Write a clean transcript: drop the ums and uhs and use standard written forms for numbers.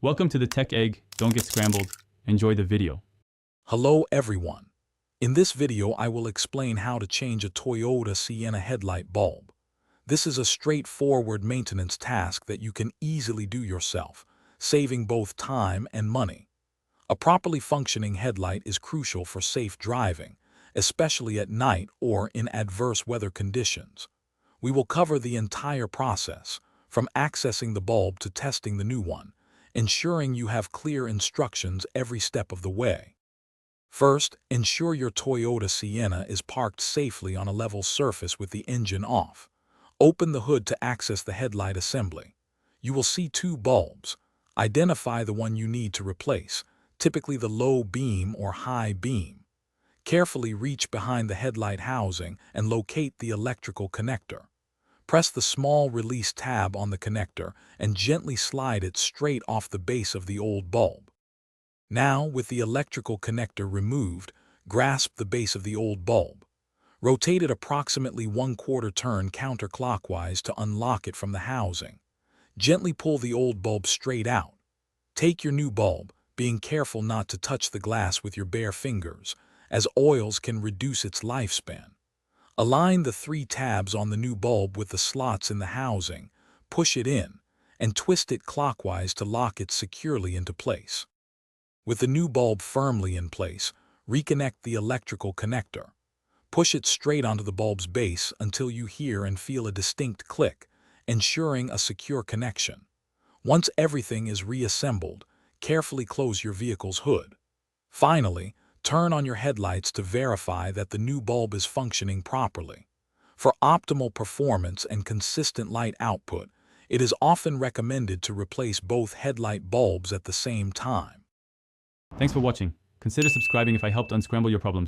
Welcome to the Tech Egg. Don't get scrambled. Enjoy the video. Hello everyone. In this video I will explain how to change a Toyota Sienna headlight bulb. This is a straightforward maintenance task that you can easily do yourself, saving both time and money. A properly functioning headlight is crucial for safe driving, especially at night or in adverse weather conditions. We will cover the entire process, from accessing the bulb to testing the new one, ensuring you have clear instructions every step of the way. First, ensure your Toyota Sienna is parked safely on a level surface with the engine off. Open the hood to access the headlight assembly. You will see two bulbs. Identify the one you need to replace, typically the low beam or high beam. Carefully reach behind the headlight housing and locate the electrical connector. Press the small release tab on the connector and gently slide it straight off the base of the old bulb. Now, with the electrical connector removed, grasp the base of the old bulb. Rotate it approximately 1/4 turn counterclockwise to unlock it from the housing. Gently pull the old bulb straight out. Take your new bulb, being careful not to touch the glass with your bare fingers, as oils can reduce its lifespan. Align the 3 tabs on the new bulb with the slots in the housing, push it in, and twist it clockwise to lock it securely into place. With the new bulb firmly in place, reconnect the electrical connector. Push it straight onto the bulb's base until you hear and feel a distinct click, ensuring a secure connection. Once everything is reassembled, carefully close your vehicle's hood. Finally, turn on your headlights to verify that the new bulb is functioning properly. For optimal performance and consistent light output, it is often recommended to replace both headlight bulbs at the same time. Thanks for watching. Consider subscribing if I helped unscramble your problems.